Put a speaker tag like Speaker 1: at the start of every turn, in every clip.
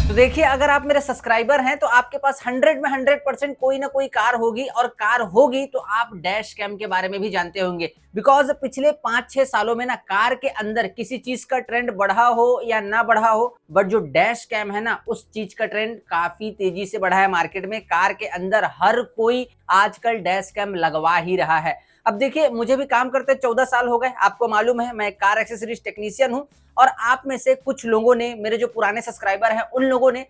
Speaker 1: तो देखिए, अगर आप मेरे सब्सक्राइबर हैं तो आपके पास 100 में 100% कोई ना कोई कार होगी, और कार होगी तो आप डैश कैम के बारे में भी जानते होंगे। बिकॉज पिछले 5-6 सालों में ना कार के अंदर किसी चीज का ट्रेंड बढ़ा हो या ना बढ़ा हो, बट जो डैश कैम है ना उस चीज का ट्रेंड काफी तेजी से बढ़ा है मार्केट में। कार के अंदर हर कोई आजकल डैश कैम लगवा ही रहा है। अब देखिए, मुझे भी काम करते 14 साल हो गए, आपको मालूम है मैं कार एक्सेसरीज टेक्नीशियन हूं। और आप में से कुछ लोगों ने, मेरे जो पुराने सब्सक्राइबर हैं, उन लोगों ने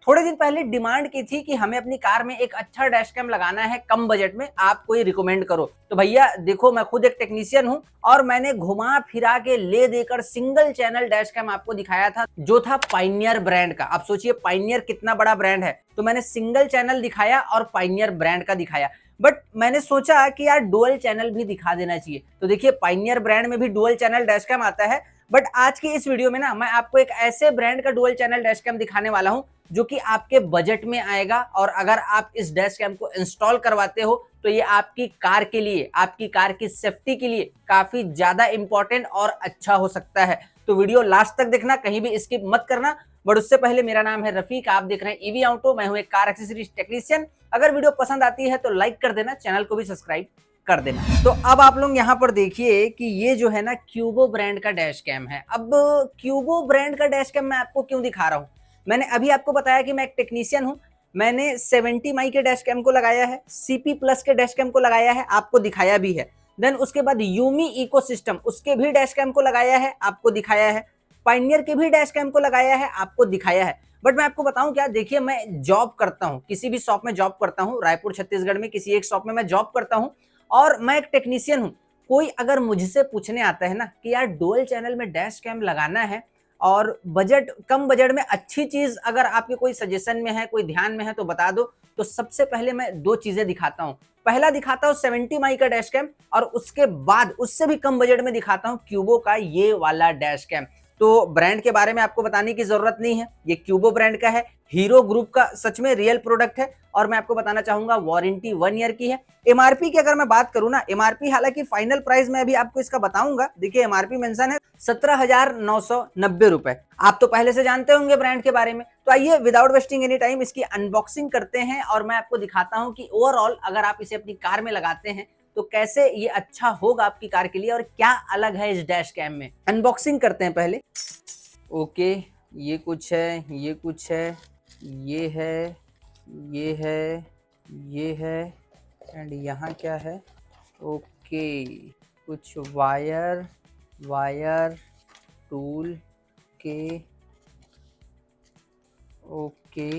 Speaker 1: थोड़े दिन पहले डिमांड की थी कि हमें अपनी कार में एक अच्छा डैश कैम लगाना है कम बजट में, आप कोई रिकमेंड करो। तो भैया देखो, मैं खुद एक टेक्नीशियन हूं और मैंने घुमा फिरा के ले देकर सिंगल चैनल डैश कैम आपको दिखाया था, जो था पायनियर ब्रांड का। आप सोचिए पायनियर कितना बड़ा ब्रांड है। तो मैंने सिंगल चैनल दिखाया और पायनियर ब्रांड का दिखाया, बट मैंने सोचा कि यार डुअल चैनल भी दिखा देना चाहिए। तो देखिए, पायनियर ब्रांड में भी डुअल चैनल डैश कैम आता है, बट आज की इस वीडियो में ना मैं आपको एक ऐसे ब्रांड का डुअल चैनल डैश कैम दिखाने वाला हूं जो कि आपके बजट में आएगा। और अगर आप इस डैश कैम को इंस्टॉल करवाते हो तो ये आपकी कार के लिए, आपकी कार की सेफ्टी के लिए काफी ज्यादा इंपॉर्टेंट और अच्छा हो सकता है। तो वीडियो लास्ट तक देखना, कहीं भी स्किप मत करना। बट उससे पहले, मेरा नाम है रफीक, आप देख रहे हैं ईवी ऑटो, मैं हूं एक कार एक्सेसरीज टेक्नीशियन। अगर वीडियो पसंद आती है तो लाइक कर देना, चैनल को भी सब्सक्राइब कर देना। तो अब आप लोग यहाँ पर देखिए कि ये जो है ना क्यूबो ब्रांड का डैश कैम है। अब क्यूबो ब्रांड का डैश कैम मैं आपको क्यों दिखा रहा हूँ, मैंने अभी आपको बताया कि मैं एक टेक्नीशियन हूँ। मैंने 70 माई के डैश कैम को लगाया है, सीपी प्लस के डैश कैम को लगाया है, आपको दिखाया भी है। देन उसके बाद यूमी इकोसिस्टम, उसके भी डैश कैम को लगाया है, आपको दिखाया है। पायनियर के भी डैश कैम को लगाया है, आपको दिखाया है। बट मैं आपको बताऊं क्या, देखिए मैं जॉब करता हूं, किसी भी शॉप में जॉब करता हूं, रायपुर छत्तीसगढ़ में किसी एक शॉप में मैं जॉब करता हूं, और मैं एक टेक्नीशियन हूं। कोई अगर मुझसे पूछने आता है ना कि यार डुअल चैनल में डैश कैम लगाना है और बजट, कम बजट में अच्छी चीज अगर आपके कोई सजेशन में है, कोई ध्यान में है तो बता दो। तो सबसे पहले मैं दो चीजें दिखाता हूं। पहला दिखाता हूं 70 माई का डैश कैम, और उसके बाद उससे भी कम बजट में दिखाता हूं क्यूबो का ये वाला डैश कैम। तो ब्रांड के बारे में आपको बताने की जरूरत नहीं है, ये क्यूबो ब्रांड का है, हीरो ग्रुप का सच में रियल प्रोडक्ट है। और मैं आपको बताना चाहूंगा वारंटी 1 ईयर की है। एमआरपी की अगर मैं बात करूं ना, एमआरपी हालांकि फाइनल प्राइस मैं अभी आपको इसका बताऊंगा। देखिए एमआरपी मेंशन है 17,990 रुपए। आप तो पहले से जानते होंगे ब्रांड के बारे में। तो आइए विदाउट वेस्टिंग एनी टाइम इसकी अनबॉक्सिंग करते हैं और मैं आपको दिखाता हूं कि ओवरऑल अगर आप इसे अपनी कार में लगाते हैं तो कैसे ये अच्छा होगा आपकी कार के लिए और क्या अलग है इस डैश कैम में। अनबॉक्सिंग करते हैं पहले। ओके, ये कुछ है, ये कुछ है, ये है, ये है, ये है, एंड यहाँ क्या है। ओके, कुछ वायर टूल के। ओके,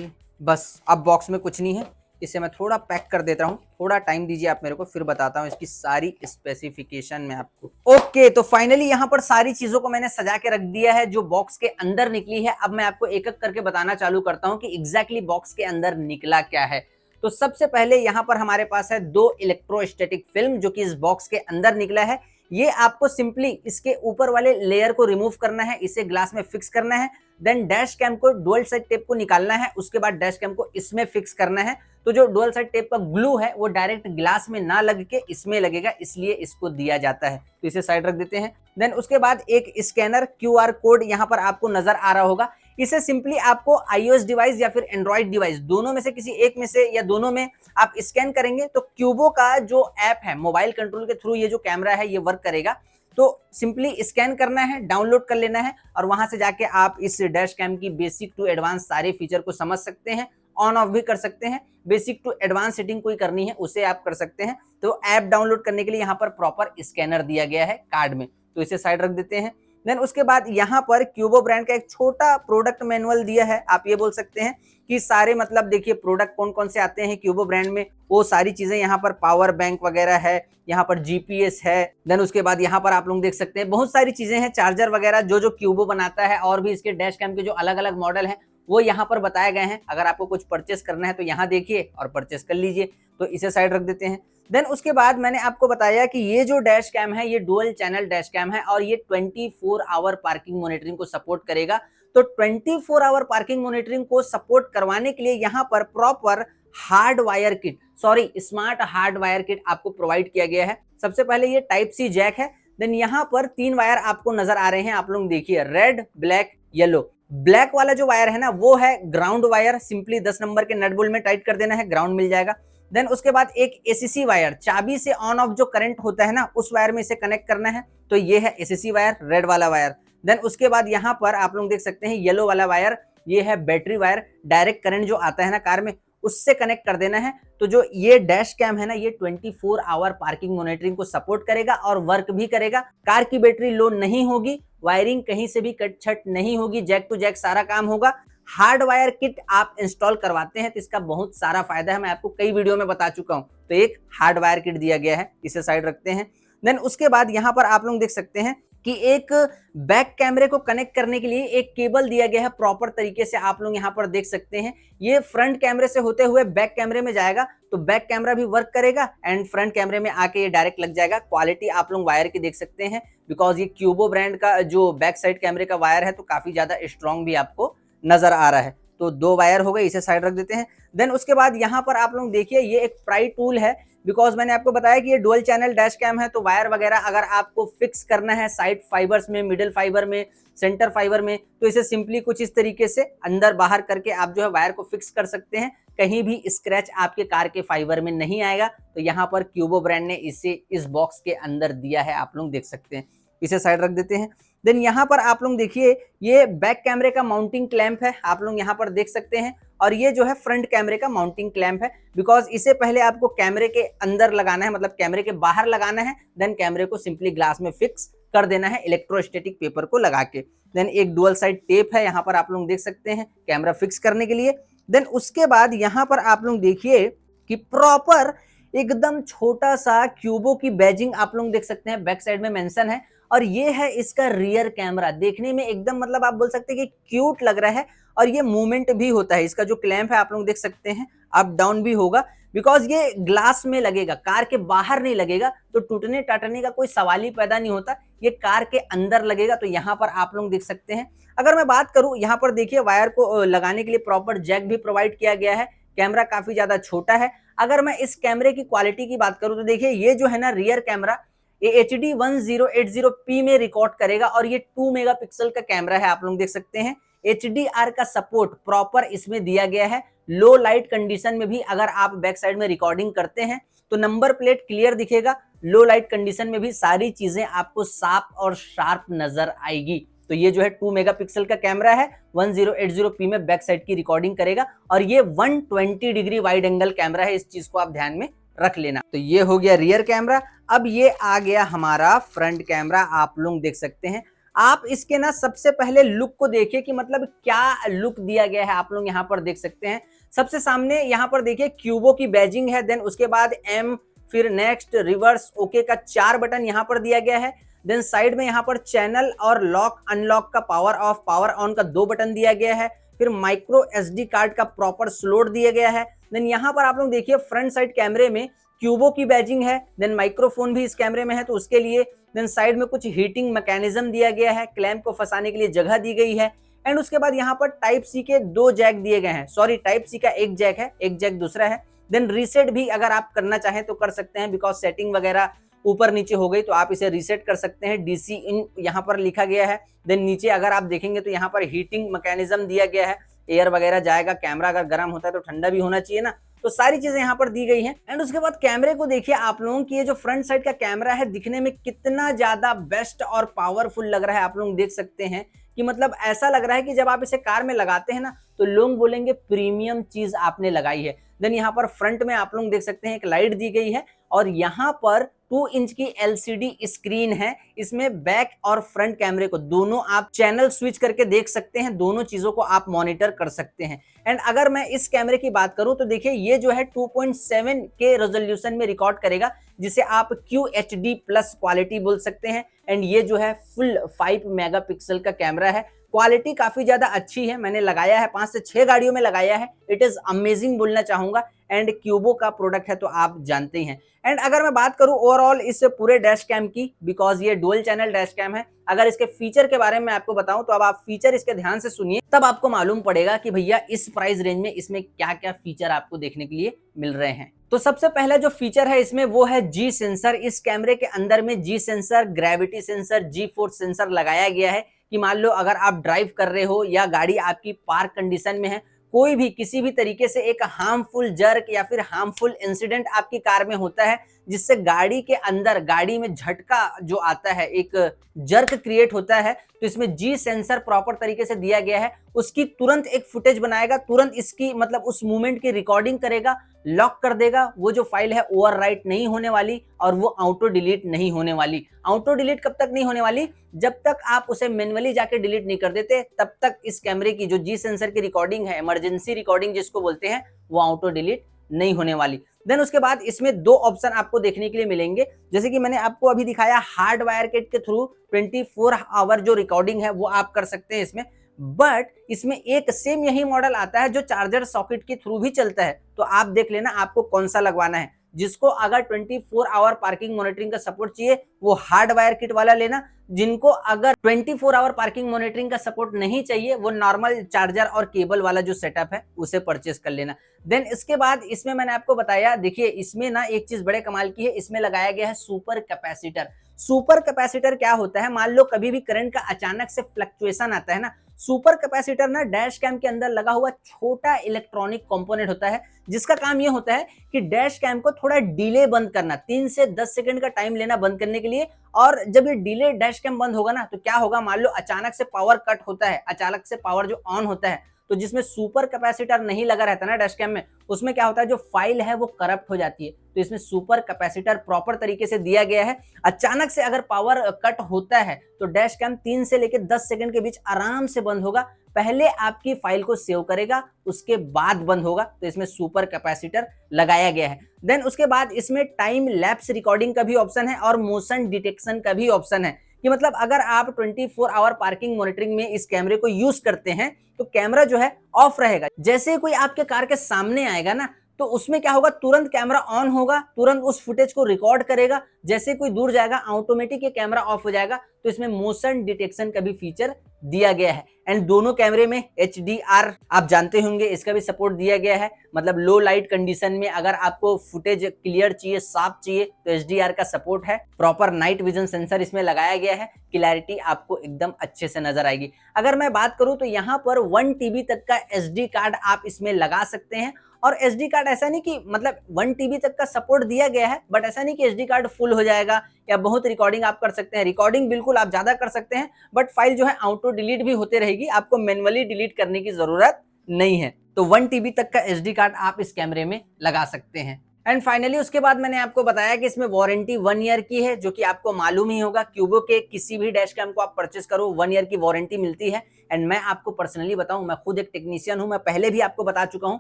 Speaker 1: बस अब बॉक्स में कुछ नहीं है, इसे मैं थोड़ा पैक कर देता हूँ। थोड़ा टाइम दीजिए आप मेरे को, फिर बताता हूँ इसकी सारी स्पेसिफिकेशन में आपको। ओके, तो फाइनली यहाँ पर सारी चीजों को मैंने सजा के रख दिया है जो बॉक्स के अंदर निकली है। अब मैं आपको एक एक करके बताना चालू करता हूँ कि एग्जैक्टली बॉक्स के अंदर निकला क्या है। तो सबसे पहले यहाँ पर हमारे पास है 2 इलेक्ट्रोस्टैटिक फिल्म जो कि इस बॉक्स के अंदर निकला है। ये आपको सिंपली इसके ऊपर वाले लेयर को रिमूव करना है, इसे ग्लास में फिक्स करना है। देन डैश कैम को डुअल साइड टेप को निकालना है, उसके बाद डैश कैम को इसमें फिक्स करना है। तो जो डुअल साइड टेप का ग्लू है वो डायरेक्ट ग्लास में ना लग के इसमें लगेगा, इसलिए इसको दिया जाता है। तो इसे साइड रख देते हैं। देन उसके बाद एक स्कैनर क्यूआर कोड यहाँ पर आपको नजर आ रहा होगा। इसे सिंपली आपको आईओएस डिवाइस या फिर एंड्रॉइड डिवाइस, दोनों में से किसी एक में से या दोनों में आप स्कैन करेंगे तो क्यूबो का जो ऐप है, मोबाइल कंट्रोल के थ्रू ये जो कैमरा है ये वर्क करेगा। तो सिंपली स्कैन करना है, डाउनलोड कर लेना है, और वहां से जाके आप इस डैश कैम की बेसिक टू एडवांस सारे फीचर को समझ सकते हैं, ऑन ऑफ भी कर सकते हैं। बेसिक टू एडवांस सेटिंग कोई करनी है उसे आप कर सकते हैं। तो ऐप डाउनलोड करने के लिए यहाँ पर प्रॉपर स्कैनर दिया गया है कार्ड में, तो इसे साइड रख देते हैं। देन उसके बाद यहाँ पर क्यूबो ब्रांड का एक छोटा प्रोडक्ट मैनुअल दिया है। आप ये बोल सकते हैं कि सारे, मतलब देखिए प्रोडक्ट कौन कौन से आते हैं क्यूबो ब्रांड में, वो सारी चीजें यहाँ पर, पावर बैंक वगैरह है, यहाँ पर जीपीएस है। देन उसके बाद यहाँ पर आप लोग देख सकते हैं बहुत सारी चीजें हैं, चार्जर वगैरह जो जो क्यूबो बनाता है, और भी इसके डैश कैम के जो अलग अलग मॉडल हैं वो यहाँ पर बताए गए हैं। अगर आपको कुछ परचेस करना है तो यहाँ देखिए और परचेस कर लीजिए। तो इसे साइड रख देते हैं। देन उसके बाद मैंने आपको बताया कि ये जो डैश कैम है ये डुअल चैनल डैश कैम है और ये 24 आवर पार्किंग मॉनिटरिंग को सपोर्ट करेगा। तो 24 आवर पार्किंग मॉनिटरिंग को सपोर्ट करवाने के लिए यहाँ पर proper hard wire kit, sorry smart hard wire kit आपको प्रोवाइड किया गया है। सबसे पहले ये टाइप सी जैक है। देन यहाँ पर 3 वायर आपको नजर आ रहे हैं, आप लोग देखिए, रेड, ब्लैक, येलो। ब्लैक वाला जो वायर है ना वो है ग्राउंड वायर, सिंपली 10 नंबर के नट बोल्ट में टाइट कर देना है, ग्राउंड मिल जाएगा। देन उसके बाद एक एसीसी वायर, चाबी से ऑन ऑफ जो करंट होता है ना उस वायर में इसे कनेक्ट करना है, तो ये है एसीसी वायर, रेड वाला वायर। देन उसके बाद यहाँ पर आप लोग देख सकते हैं येलो वाला वायर, ये है बैटरी वायर, डायरेक्ट करंट जो आता है ना कार में उससे कनेक्ट कर देना है। तो जो ये डैश कैम है ना ये 24 आवर पार्किंग मॉनिटरिंग को सपोर्ट करेगा और वर्क भी करेगा। कार की बैटरी लो नहीं होगी, वायरिंग कहीं से भी कट छट नहीं होगी, जैक टू जैक सारा काम होगा। हार्ड वायर किट आप इंस्टॉल करवाते हैं तो इसका बहुत सारा फायदा है, मैं आपको कई वीडियो में बता चुका हूं। तो एक हार्ड वायर किट दिया गया है, इसे साइड रखते हैं। देन उसके बाद यहाँ पर आप लोग देख सकते हैं कि एक बैक कैमरे को कनेक्ट करने के लिए एक केबल दिया गया है प्रॉपर तरीके से, आप लोग यहाँ पर देख सकते हैं। ये फ्रंट कैमरे से होते हुए बैक कैमरे में जाएगा, तो बैक कैमरा भी वर्क करेगा एंड फ्रंट कैमरे में आके ये डायरेक्ट लग जाएगा। क्वालिटी आप लोग वायर की देख सकते हैं, बिकॉज ये क्यूबो ब्रांड का जो बैक साइड कैमरे का वायर है तो काफी ज्यादा स्ट्रॉन्ग भी आपको नजर आ रहा है। तो 2 वायर हो गए, इसे साइड रख देते हैं। देन उसके बाद यहाँ पर आप लोग देखिए ये एक प्राई टूल है, बिकॉज मैंने आपको बताया कि ये डुअल चैनल डैश कैम है, तो वायर वगैरह अगर आपको फिक्स करना है साइड फाइबर्स में, मिडिल फाइबर में, सेंटर फाइबर में, तो इसे सिंपली कुछ इस तरीके से अंदर बाहर करके आप जो है वायर को फिक्स कर सकते हैं। कहीं भी स्क्रैच आपके कार के फाइबर में नहीं आएगा। तो यहाँ पर क्यूबो ब्रांड ने इसे इस बॉक्स के अंदर दिया है, आप लोग देख सकते हैं। इसे साइड रख देते हैं। देन यहाँ पर आप लोग देखिए ये बैक कैमरे का माउंटिंग क्लैंप है, आप लोग यहाँ पर देख सकते हैं, और ये जो है फ्रंट कैमरे का माउंटिंग क्लैंप है, बिकॉज इसे पहले आपको कैमरे के अंदर लगाना है, मतलब कैमरे के बाहर लगाना है। देन कैमरे को सिंपली ग्लास में फिक्स कर देना है इलेक्ट्रोस्टैटिक पेपर को लगा के। देन एक डुअल साइड टेप है, यहाँ पर आप लोग देख सकते हैं कैमरा फिक्स करने के लिए। देन उसके बाद यहाँ पर आप लोग देखिए कि प्रॉपर एकदम छोटा सा क्यूबो की बैजिंग आप लोग देख सकते हैं, बैक साइड में मेंशन है। और ये है इसका रियर कैमरा, देखने में एकदम मतलब आप बोल सकते हैं कि क्यूट लग रहा है, और ये मूवमेंट भी होता है। इसका जो क्लैंप है आप लोग देख सकते हैं अप डाउन भी होगा, बिकॉज ये ग्लास में लगेगा, कार के बाहर नहीं लगेगा, तो टूटने टाटने का कोई सवाल ही पैदा नहीं होता। ये कार के अंदर लगेगा, तो यहाँ पर आप लोग देख सकते हैं। अगर मैं बात करूं यहाँ पर देखिए वायर को लगाने के लिए प्रॉपर जैक भी प्रोवाइड किया गया है। कैमरा काफी ज्यादा छोटा है। अगर मैं इस कैमरे की क्वालिटी की बात करूं तो देखिए ये जो है ना रियर कैमरा ये HD 1080p में रिकॉर्ड करेगा, और ये 2 मेगापिक्सल का कैमरा है, आप लोग देख सकते हैं। HDR का सपोर्ट प्रॉपर इसमें दिया गया है। लो लाइट कंडीशन में भी अगर आप बैक साइड में रिकॉर्डिंग करते हैं तो नंबर प्लेट क्लियर दिखेगा। लो लाइट कंडीशन में भी सारी चीजें आपको साफ और शार्प नजर आएगी। तो ये जो है 2 मेगापिक्सल का कैमरा है, 1080p में बैक साइड की रिकॉर्डिंग करेगा, और ये 120 डिग्री वाइड एंगल कैमरा है, इस चीज को आप ध्यान में रख लेना। तो ये हो गया रियर कैमरा। अब ये आ गया हमारा फ्रंट कैमरा, आप लोग देख सकते हैं। आप इसके ना सबसे पहले लुक को देखिए कि मतलब क्या लुक दिया गया है, आप लोग यहाँ पर देख सकते हैं। सबसे सामने यहाँ पर देखिए क्यूबो की बैजिंग है, देन उसके बाद M, फिर नेक्स्ट, रिवर्स, ओके का 4 बटन यहाँ पर दिया गया है। देन साइड में यहाँ पर चैनल और लॉक अनलॉक का पावर ऑफ पावर ऑन का 2 बटन दिया गया है। फिर माइक्रो SD कार्ड का प्रॉपर स्लॉट दिया गया है। देन यहाँ पर आप लोग देखिए फ्रंट साइड कैमरे में क्यूबो की बैजिंग है, देन माइक्रोफोन भी इस कैमरे में है तो उसके लिए। देन साइड में कुछ हीटिंग मैकेनिज्म दिया गया है, क्लैंप को फंसाने के लिए जगह दी गई है। एंड उसके बाद यहाँ पर टाइप सी के 2 जैक दिए गए हैं, सॉरी टाइप सी का 1 जैक है, 1 जैक दूसरा है। देन रीसेट भी अगर आप करना चाहें तो कर सकते हैं, बिकॉज सेटिंग वगैरह ऊपर नीचे हो गई तो आप इसे रीसेट कर सकते हैं। DC इन यहाँ पर लिखा गया है। देन नीचे अगर आप देखेंगे तो यहाँ पर हीटिंग मैकेनिज्म दिया गया है, एयर वगैरह जाएगा, कैमरा अगर गर्म होता है तो ठंडा भी होना चाहिए ना, तो सारी चीजें यहाँ पर दी गई हैं। एंड उसके बाद कैमरे को देखिए आप लोगों की, ये जो फ्रंट साइड का कैमरा है दिखने में कितना ज्यादा बेस्ट और पावरफुल लग रहा है, आप लोग देख सकते हैं कि मतलब ऐसा लग रहा है कि जब आप इसे कार में लगाते हैं ना तो लोग बोलेंगे प्रीमियम चीज आपने लगाई है। देन यहाँ पर फ्रंट में आप लोग देख सकते हैं एक लाइट दी गई है, और यहाँ पर 2 इंच की LCD स्क्रीन है। इसमें बैक और फ्रंट कैमरे को दोनों आप चैनल स्विच करके देख सकते हैं, दोनों चीजों को आप मॉनिटर कर सकते हैं। एंड अगर मैं इस कैमरे की बात करूं तो देखिए ये जो है 2.7 के रेजोल्यूशन में रिकॉर्ड करेगा, जिसे आप QHD प्लस क्वालिटी बोल सकते हैं। एंड ये जो है फुल 5 मेगापिक्सल का कैमरा है। क्वालिटी काफी ज्यादा अच्छी है, मैंने लगाया है 5 से 6 गाड़ियों में लगाया है, इट इज अमेजिंग बोलना चाहूंगा। एंड क्यूबो का प्रोडक्ट है तो आप जानते ही हैं। एंड अगर मैं बात करूं ओवरऑल इस पूरे डैश कैम की, बिकॉज ये डुअल चैनल डैश कैम है, अगर इसके फीचर के बारे में आपको बताऊं तो अब आप फीचर इसके ध्यान से सुनिए, तब आपको मालूम पड़ेगा कि भैया इस प्राइस रेंज में इसमें क्या क्या फीचर आपको देखने के लिए मिल रहे हैं। तो सबसे पहला जो फीचर है इसमें वो है G सेंसर। इस कैमरे के अंदर में G sensor, gravity sensor, G force sensor लगाया गया है। कि मान लो अगर आप ड्राइव कर रहे हो या गाड़ी आपकी पार्क कंडीशन में है, कोई भी किसी भी तरीके से एक हार्मफुल जर्क या फिर हार्मफुल इंसिडेंट आपकी कार में होता है, जिससे गाड़ी के अंदर गाड़ी में झटका जो आता है, एक जर्क क्रिएट होता है, तो इसमें जी सेंसर प्रॉपर तरीके से दिया गया है, उसकी तुरंत एक फुटेज बनाएगा, तुरंत इसकी मतलब उस मूवमेंट की रिकॉर्डिंग करेगा, लॉक कर देगा। वो जो फाइल है ओवरराइट नहीं होने वाली और वो ऑटो डिलीट नहीं होने वाली। ऑटो डिलीट कब तक नहीं होने वाली? जब तक आप उसे मैन्युअली जाके डिलीट नहीं कर देते, तब तक इस कैमरे की जो जी सेंसर की रिकॉर्डिंग है, इमरजेंसी रिकॉर्डिंग जिसको बोलते हैं, वो ऑटो डिलीट नहीं होने वाली। देन उसके बाद इसमें दो ऑप्शन आपको देखने के लिए मिलेंगे, जैसे कि मैंने आपको अभी दिखाया, हार्ड वायर किट के थ्रू 24 आवर जो रिकॉर्डिंग है वो आप कर सकते हैं इसमें। बट इसमें एक सेम यही मॉडल आता है जो चार्जर सॉकेट के थ्रू भी चलता है, तो आप देख लेना आपको कौन सा लगवाना है। जिसको अगर 24 आवर पार्किंग मॉनिटरिंग का सपोर्ट चाहिए वो हार्ड वायर किट वाला लेना, जिनको अगर 24 आवर पार्किंग मॉनिटरिंग का सपोर्ट नहीं चाहिए वो नॉर्मल चार्जर और केबल वाला जो सेटअप है उसे परचेस कर लेना। देन इसके बाद इसमें मैंने आपको बताया, देखिए इसमें ना एक चीज बड़े कमाल की है, इसमें लगाया गया है सुपर कैपेसिटर। सुपर कैपेसिटर क्या होता है? मान लो कभी भी करंट का अचानक से फ्लक्चुएशन आता है ना, सुपर कैपेसिटर ना डैश कैम के अंदर लगा हुआ छोटा इलेक्ट्रॉनिक कंपोनेंट होता है, जिसका काम यह होता है कि डैश कैम को थोड़ा डिले बंद करना, 3 से 10 सेकंड का टाइम लेना बंद करने के लिए। और जब ये डिले डैश कैम बंद होगा ना, तो क्या होगा, मान लो अचानक से पावर कट होता है, अचानक से पावर जो ऑन होता है, तो जिसमें सुपर कैपेसिटर नहीं लगा रहता ना डैश कैम में, उसमें क्या होता है, जो फाइल है वो करप्ट हो जाती है। तो इसमें सुपर कैपेसिटर प्रॉपर तरीके से दिया गया है। अचानक से अगर पावर कट होता है तो डैश कैम 3 से लेकर 10 सेकंड के बीच आराम से बंद होगा। पहले आपकी फाइल को सेव करेगा, उसके बाद बंद होगा। तो इसमें सुपर कैपेसिटर लगाया गया है। देन उसके बाद इसमें टाइम लैप्स रिकॉर्डिंग का भी ऑप्शन है और मोशन डिटेक्शन का भी ऑप्शन है, कि मतलब अगर आप 24 आवर पार्किंग मॉनिटरिंग में इस कैमरे को यूज करते हैं तो कैमरा जो है ऑफ रहेगा। जैसे कोई आपके कार के सामने आएगा ना, तो उसमें क्या होगा, तुरंत कैमरा ऑन होगा, तुरंत उस फुटेज को रिकॉर्ड करेगा। जैसे कोई दूर जाएगा ऑटोमेटिक ये कैमरा ऑफ हो जाएगा। तो इसमें मोशन डिटेक्शन का भी फीचर दिया गया है। एंड दोनों कैमरे में HDR आप जानते होंगे, इसका भी सपोर्ट दिया गया है। मतलब लो लाइट कंडीशन में अगर आपको फुटेज क्लियर चाहिए, साफ चाहिए, तो HDR का सपोर्ट है। प्रॉपर नाइट विजन सेंसर इसमें लगाया गया है, क्लैरिटी आपको एकदम अच्छे से नजर आएगी। अगर मैं बात करूं तो यहाँ पर 1 TB तक का SD कार्ड आप इसमें लगा सकते हैं। और SD कार्ड ऐसा नहीं कि मतलब 1 TB तक का सपोर्ट दिया गया है, बट ऐसा नहीं कि SD कार्ड फुल हो जाएगा या बहुत रिकॉर्डिंग आप कर सकते हैं। रिकॉर्डिंग बिल्कुल आप ज्यादा कर सकते हैं, बट फाइल जो है ऑटो डिलीट भी होते रहेगी, आपको मैन्युअली डिलीट करने की जरूरत नहीं है। तो 1 TB तक का SD कार्ड आप इस कैमरे में लगा सकते हैं। एंड फाइनली उसके बाद मैंने आपको बताया कि इसमें वारंटी 1 ईयर की है, जो कि आपको मालूम ही होगा, क्यूबो के किसी भी डैश कैम को आप परचेस करो 1 ईयर की वारंटी मिलती है। एंड मैं आपको पर्सनली बताऊं, मैं खुद एक टेक्नीशियन हूं, मैं पहले भी आपको बता चुका हूं,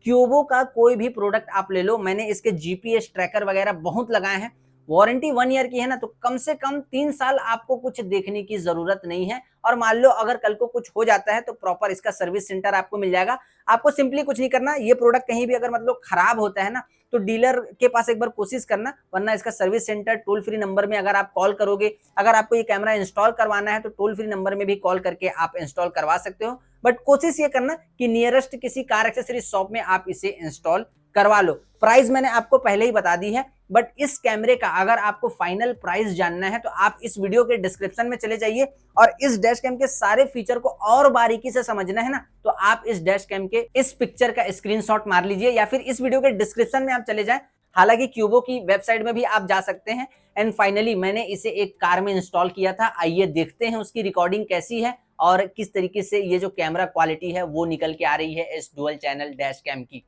Speaker 1: क्यूबो का कोई भी प्रोडक्ट आप ले लो, मैंने इसके GPS ट्रैकर वगैरह बहुत लगाए हैं, वारंटी 1 ईयर की है ना, तो कम से कम 3 साल आपको कुछ देखने की जरूरत नहीं है। और मान लो अगर कल को कुछ हो जाता है तो प्रॉपर इसका सर्विस सेंटर आपको मिल जाएगा। आपको सिंपली कुछ नहीं करना, ये प्रोडक्ट कहीं भी अगर मतलब खराब होता है ना, तो डीलर के पास एक बार कोशिश करना, वरना इसका service centre toll free number में अगर आप कॉल करोगे, अगर आपको ये कैमरा इंस्टॉल करवाना है तो टोल फ्री नंबर में भी कॉल करके आप इंस्टॉल करवा सकते हो। बट कोशिश ये करना कि नियरेस्ट किसी कार एक्सेसरी शॉप में आप इसे इंस्टॉल करवा लो। प्राइस मैंने आपको पहले ही बता दी है, बट इस कैमरे का अगर आपको फाइनल प्राइस जानना है तो आप इस वीडियो के डिस्क्रिप्शन में चले जाइए, और इस डैश कैम के सारे फीचर को और बारीकी से समझना है ना, तो आप इस डैश कैम के इस पिक्चर का स्क्रीनशॉट मार लीजिए या फिर इस वीडियो के डिस्क्रिप्शन में आप चले जाएं। हालांकि क्यूबो की वेबसाइट में भी आप जा सकते हैं। एंड फाइनली मैंने इसे एक कार में इंस्टॉल किया था, आइए देखते हैं उसकी रिकॉर्डिंग कैसी है और किस तरीके से ये जो कैमरा क्वालिटी है वो निकल के आ रही है इस डुअल चैनल डैश कैम की।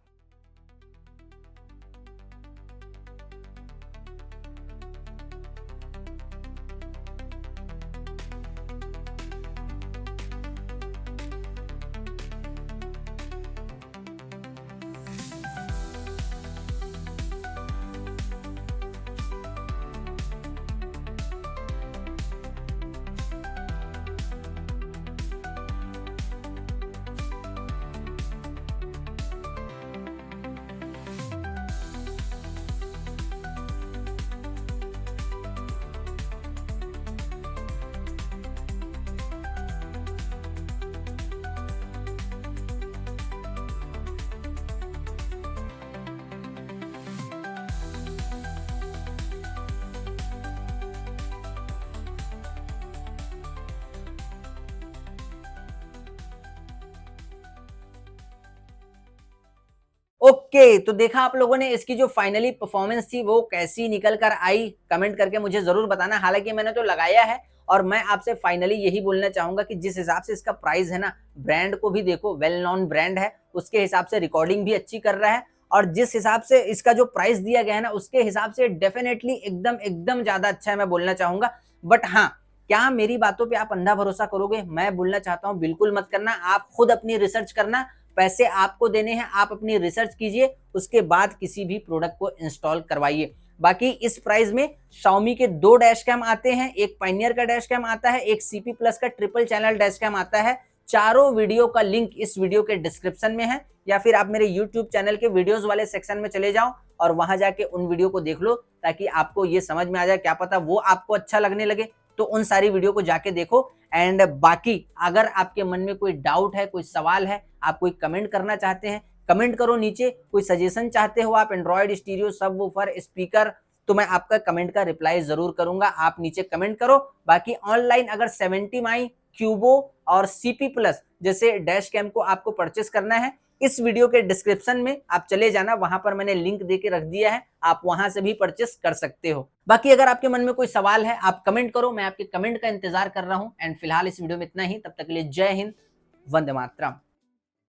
Speaker 1: ओके, तो देखा आप लोगों ने इसकी जो फाइनली परफॉर्मेंस थी वो कैसी निकल कर आई, कमेंट करके मुझे जरूर बताना। हालांकि मैंने तो लगाया है और मैं आपसे फाइनली यही बोलना चाहूंगा कि जिस हिसाब से इसका प्राइस है ना, ब्रांड को भी देखो, वेल नोन ब्रांड है, उसके हिसाब से रिकॉर्डिंग भी अच्छी कर रहा है, और जिस हिसाब से इसका जो प्राइस दिया गया है ना, उसके हिसाब से डेफिनेटली एकदम एकदम ज्यादा अच्छा है, मैं बोलना चाहूंगा। बट हाँ, क्या मेरी बातों पे आप अंधा भरोसा करोगे? मैं बोलना चाहता हूं बिल्कुल मत करना। आप खुद अपनी रिसर्च करना, पैसे आपको देने हैं, आप अपनी रिसर्च कीजिए, उसके बाद किसी भी प्रोडक्ट को इंस्टॉल करवाइए। बाकी इस प्राइस में Xiaomi के 2 डैश कैम आते हैं, एक पायनियर का डैश कैम आता है, एक CP प्लस का ट्रिपल चैनल डैश कैम आता है। चारों वीडियो का लिंक इस वीडियो के डिस्क्रिप्शन में है, या फिर आप मेरे YouTube चैनल के वीडियोस वाले सेक्शन में चले जाओ और वहां जाके उन वीडियो को देख लो, ताकि आपको ये समझ में आ जाए। क्या पता वो आपको अच्छा लगने लगे, तो उन सारी वीडियो को जाके देखो। एंड बाकी अगर आपके मन में कोई डाउट है, कोई सवाल है, आप कोई कमेंट करना चाहते हैं, कमेंट करो नीचे। कोई सजेशन चाहते हो आप, एंड्रॉयड स्टीरियो, सबवूफर, स्पीकर, तो मैं आपका कमेंट का रिप्लाई जरूर करूंगा। आप नीचे कमेंट करो। बाकी ऑनलाइन अगर 70 माई, क्यूबो और CP प्लस जैसे डैश कैम को आपको परचेस करना है, इस वीडियो के डिस्क्रिप्शन में आप चले जाना, वहां पर मैंने लिंक देके रख दिया है, आप वहां से भी परचेस कर सकते हो। बाकी अगर आपके मन में कोई सवाल है, आप कमेंट करो, मैं आपके कमेंट का इंतजार कर रहा हूं। एंड फिलहाल इस वीडियो में इतना ही, तब तक के लिए जय हिंद, वंदे मातरम।